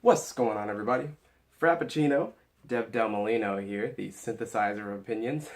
What's going on, everybody? Frappuccino, Dev Del Molino here, the synthesizer of opinions,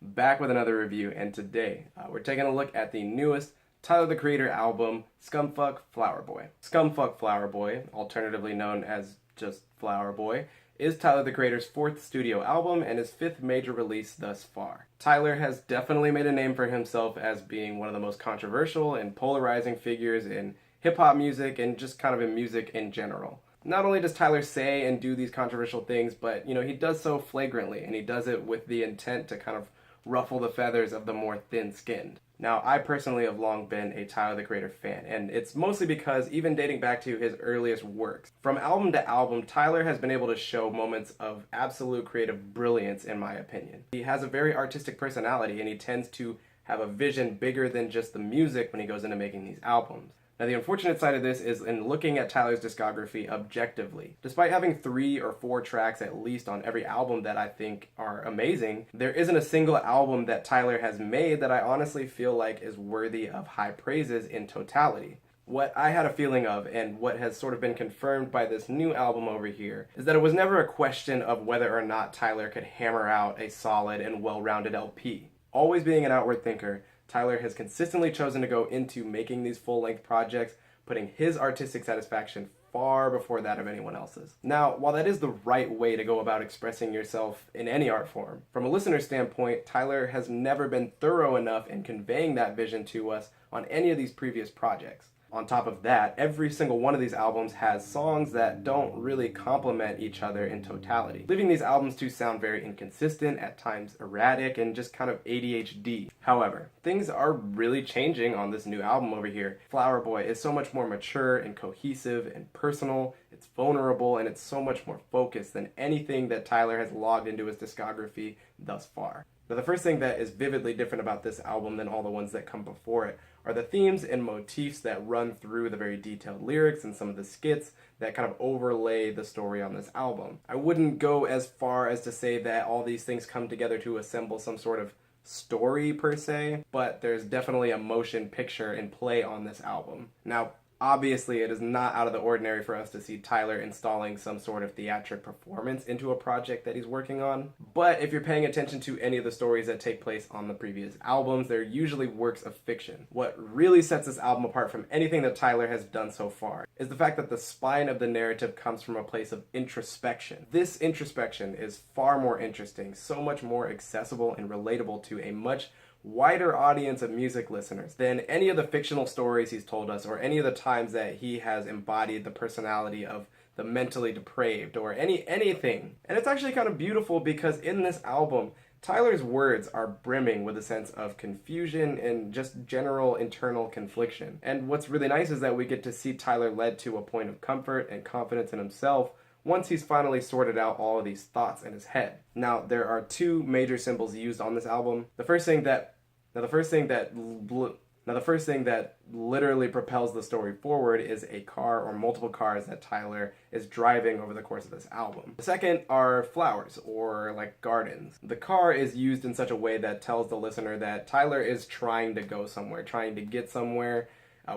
back with another review, and today we're taking a look at the newest Tyler the Creator album, Scumfuck Flower Boy. Scumfuck Flower Boy, alternatively known as just Flower Boy, is Tyler the Creator's fourth studio album and his fifth major release thus far. Tyler has definitely made a name for himself as being one of the most controversial and polarizing figures in hip-hop music and just kind of in music in general. Not only does Tyler say and do these controversial things, but he does so flagrantly, and he does it with the intent to kind of ruffle the feathers of the more thin-skinned. Now, I personally have long been a Tyler the Creator fan, and it's mostly because even dating back to his earliest works, from album to album, Tyler has been able to show moments of absolute creative brilliance, in my opinion. He has a very artistic personality, and he tends to have a vision bigger than just the music when he goes into making these albums. Now, the unfortunate side of this is in looking at Tyler's discography objectively. Despite having 3 or 4 tracks at least on every album that I think are amazing, there isn't a single album that Tyler has made that I honestly feel like is worthy of high praises in totality. What I had a feeling of, and what has sort of been confirmed by this new album over here, is that it was never a question of whether or not Tyler could hammer out a solid and well-rounded LP. Always being an outward thinker, Tyler has consistently chosen to go into making these full-length projects, putting his artistic satisfaction far before that of anyone else's. Now, while that is the right way to go about expressing yourself in any art form, from a listener standpoint, Tyler has never been thorough enough in conveying that vision to us on any of these previous projects. On top of that, every single one of these albums has songs that don't really complement each other in totality, leaving these albums to sound very inconsistent, at times erratic, and just kind of ADHD. However, things are really changing on this new album over here. Flower Boy is so much more mature and cohesive and personal, it's vulnerable, and it's so much more focused than anything that Tyler has logged into his discography thus far. Now, the first thing that is vividly different about this album than all the ones that come before it are the themes and motifs that run through the very detailed lyrics and some of the skits that kind of overlay the story on this album. I wouldn't go as far as to say that all these things come together to assemble some sort of story per se, but there's definitely a motion picture in play on this album. Now, obviously, it is not out of the ordinary for us to see Tyler installing some sort of theatric performance into a project that he's working on. But if you're paying attention to any of the stories that take place on the previous albums, they're usually works of fiction. What really sets this album apart from anything that Tyler has done so far is the fact that the spine of the narrative comes from a place of introspection. This introspection is far more interesting, so much more accessible and relatable to a much wider audience of music listeners than any of the fictional stories he's told us or any of the times that he has embodied the personality of the mentally depraved or anything. And it's actually kind of beautiful because in this album, Tyler's words are brimming with a sense of confusion and just general internal confliction. And what's really nice is that we get to see Tyler led to a point of comfort and confidence in himself once he's finally sorted out all of these thoughts in his head. Now, there are 2 major symbols used on this album. The first thing that literally propels the story forward is a car or multiple cars that Tyler is driving over the course of this album. The second are flowers, or like gardens. The car is used in such a way that tells the listener that Tyler is trying to go somewhere, trying to get somewhere.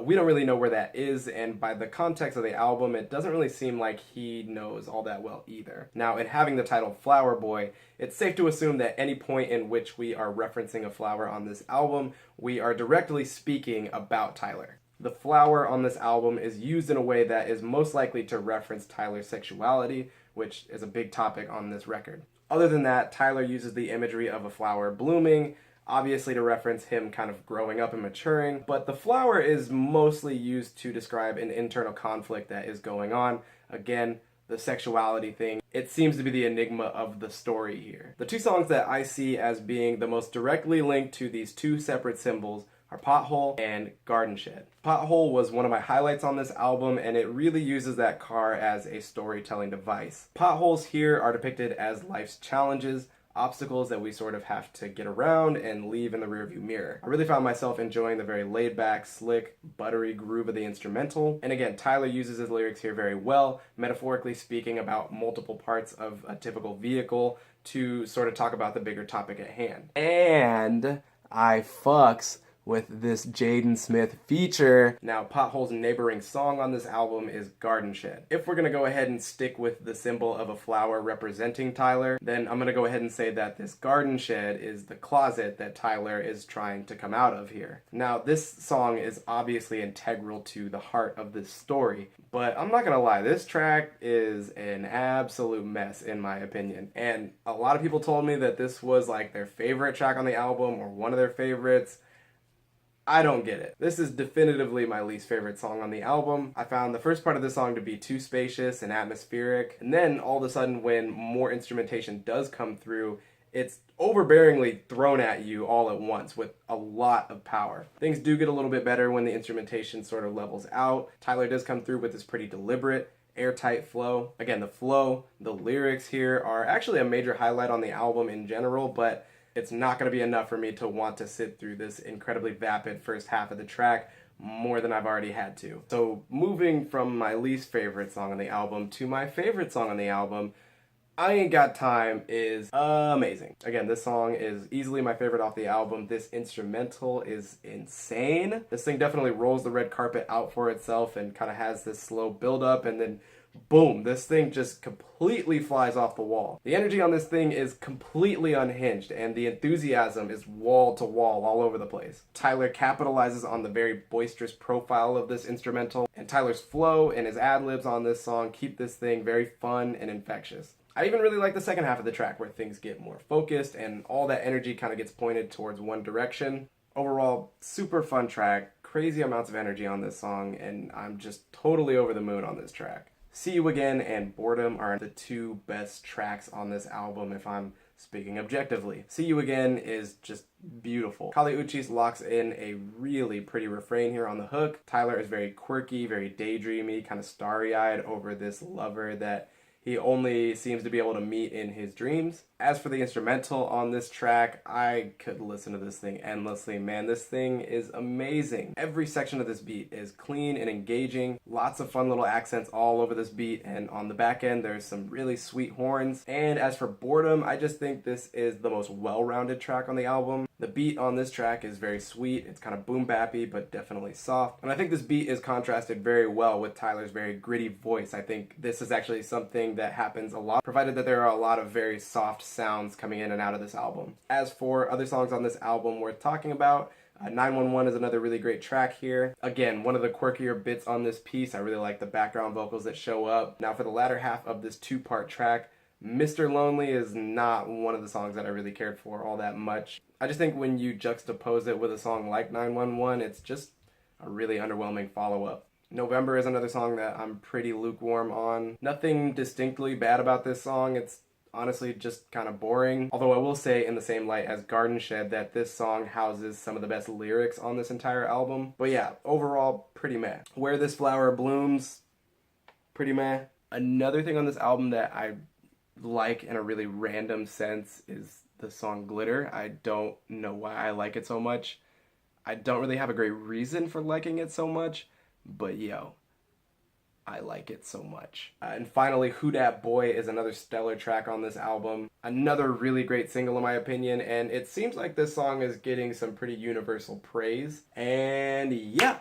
We don't really know where that is, and by the context of the album, it doesn't really seem like he knows all that well either. Now, in having the title Flower Boy, it's safe to assume that any point in which we are referencing a flower on this album, we are directly speaking about Tyler. The flower on this album is used in a way that is most likely to reference Tyler's sexuality, which is a big topic on this record. Other than that, Tyler uses the imagery of a flower blooming, obviously to reference him kind of growing up and maturing, but the flower is mostly used to describe an internal conflict that is going on. Again, the sexuality thing, it seems to be the enigma of the story here. The 2 songs that I see as being the most directly linked to these 2 separate symbols are Pothole and Garden Shed. Pothole was one of my highlights on this album, and it really uses that car as a storytelling device. Potholes here are depicted as life's challenges, obstacles that we sort of have to get around and leave in the rearview mirror. I really found myself enjoying the very laid-back, slick, buttery groove of the instrumental. And again, Tyler uses his lyrics here very well, metaphorically speaking about multiple parts of a typical vehicle to sort of talk about the bigger topic at hand. And I fucks with this Jaden Smith feature. Now, Pothole's neighboring song on this album is Garden Shed. If we're gonna go ahead and stick with the symbol of a flower representing Tyler, then I'm gonna go ahead and say that this garden shed is the closet that Tyler is trying to come out of here. Now, this song is obviously integral to the heart of this story, but I'm not gonna lie, this track is an absolute mess in my opinion. And a lot of people told me that this was like their favorite track on the album or one of their favorites. I don't get it. This is definitively my least favorite song on the album. I found the first part of the song to be too spacious and atmospheric, and then all of a sudden when more instrumentation does come through, it's overbearingly thrown at you all at once with a lot of power. Things do get a little bit better when the instrumentation sort of levels out. Tyler does come through with this pretty deliberate, airtight flow. Again, the flow, the lyrics here are actually a major highlight on the album in general, but it's not going to be enough for me to want to sit through this incredibly vapid first half of the track more than I've already had to. So moving from my least favorite song on the album to my favorite song on the album, I Ain't Got Time is amazing. Again, this song is easily my favorite off the album. This instrumental is insane. This thing definitely rolls the red carpet out for itself and kind of has this slow build up, and then boom, this thing just completely flies off the wall. The energy on this thing is completely unhinged, and the enthusiasm is wall to wall all over the place. Tyler capitalizes on the very boisterous profile of this instrumental, and Tyler's flow and his ad-libs on this song keep this thing very fun and infectious. I even really like the second half of the track where things get more focused and all that energy kind of gets pointed towards one direction. Overall, super fun track, crazy amounts of energy on this song, and I'm just totally over the moon on this track. See You Again and Boredom are the two best tracks on this album if I'm speaking objectively. See You Again is just beautiful. Kali Uchis locks in a really pretty refrain here on the hook. Tyler is very quirky, very daydreamy, kind of starry-eyed over this lover that he only seems to be able to meet in his dreams. As for the instrumental on this track, I could listen to this thing endlessly. Man, this thing is amazing. Every section of this beat is clean and engaging. Lots of fun little accents all over this beat, and on the back end there's some really sweet horns. And as for Boredom, I just think this is the most well-rounded track on the album. The beat on this track is very sweet. It's kind of boom-bappy, but definitely soft. And I think this beat is contrasted very well with Tyler's very gritty voice. I think this is actually something that happens a lot, provided that there are a lot of very soft sounds coming in and out of this album. As for other songs on this album worth talking about, 911 is another really great track here. Again, one of the quirkier bits on this piece. I really like the background vocals that show up. Now for the latter half of this two-part track, Mr. Lonely is not one of the songs that I really cared for all that much. I just think when you juxtapose it with a song like 911, it's just a really underwhelming follow-up. November is another song that I'm pretty lukewarm on. Nothing distinctly bad about this song. It's honestly just kind of boring. Although I will say in the same light as Garden Shed that this song houses some of the best lyrics on this entire album. But yeah, overall, pretty meh. Where This Flower Blooms, pretty meh. Another thing on this album that I like in a really random sense is the song Glitter. I don't know why I like it so much. I don't really have a great reason for liking it so much, but yo, I like it so much. And finally, Who Dat Boy is another stellar track on this album. Another really great single in my opinion, and it seems like this song is getting some pretty universal praise. And yeah,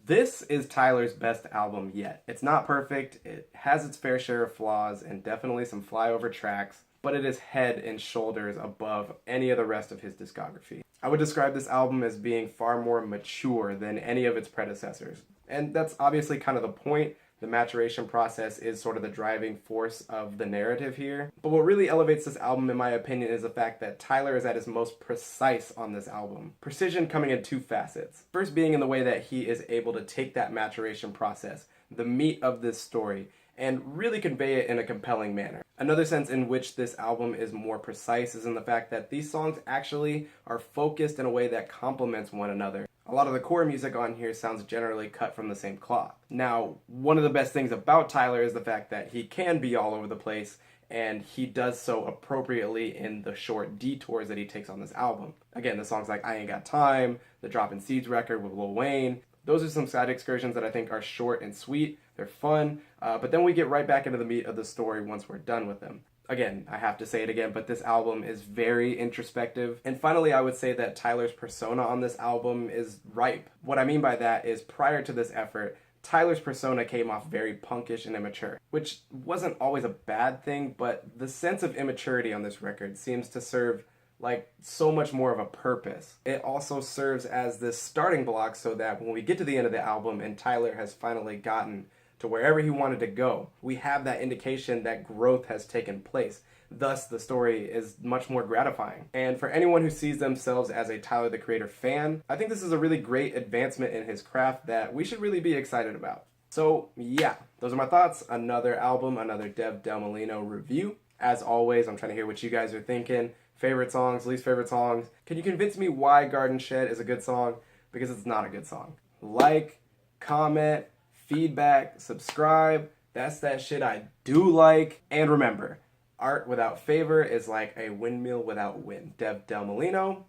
this is Tyler's best album yet. It's not perfect, it has its fair share of flaws, and definitely some flyover tracks, but it is head and shoulders above any of the rest of his discography. I would describe this album as being far more mature than any of its predecessors. And that's obviously kind of the point. The maturation process is sort of the driving force of the narrative here. But what really elevates this album, in my opinion, is the fact that Tyler is at his most precise on this album. Precision coming in two facets. First being in the way that he is able to take that maturation process, the meat of this story, and really convey it in a compelling manner. Another sense in which this album is more precise is in the fact that these songs actually are focused in a way that complements one another. A lot of the core music on here sounds generally cut from the same cloth. Now, one of the best things about Tyler is the fact that he can be all over the place, and he does so appropriately in the short detours that he takes on this album. Again, the songs like I Ain't Got Time, the Droppin' Seeds record with Lil Wayne, those are some side excursions that I think are short and sweet, they're fun, but then we get right back into the meat of the story once we're done with them. Again, I have to say it again, but this album is very introspective. And finally, I would say that Tyler's persona on this album is ripe. What I mean by that is prior to this effort, Tyler's persona came off very punkish and immature, which wasn't always a bad thing, but the sense of immaturity on this record seems to serve like so much more of a purpose. It also serves as this starting block so that when we get to the end of the album and Tyler has finally gotten to wherever he wanted to go, we have that indication that growth has taken place. Thus, the story is much more gratifying. And for anyone who sees themselves as a Tyler the Creator fan, I think this is a really great advancement in his craft that we should really be excited about. So yeah, those are my thoughts. Another album, another Dev Del Molino review. As always, I'm trying to hear what you guys are thinking. Favorite songs, least favorite songs. Can you convince me why Garden Shed is a good song? Because it's not a good song. Like, comment, feedback, subscribe. That's that shit I do like. And remember, art without favor is like a windmill without wind. Dev Del Molino,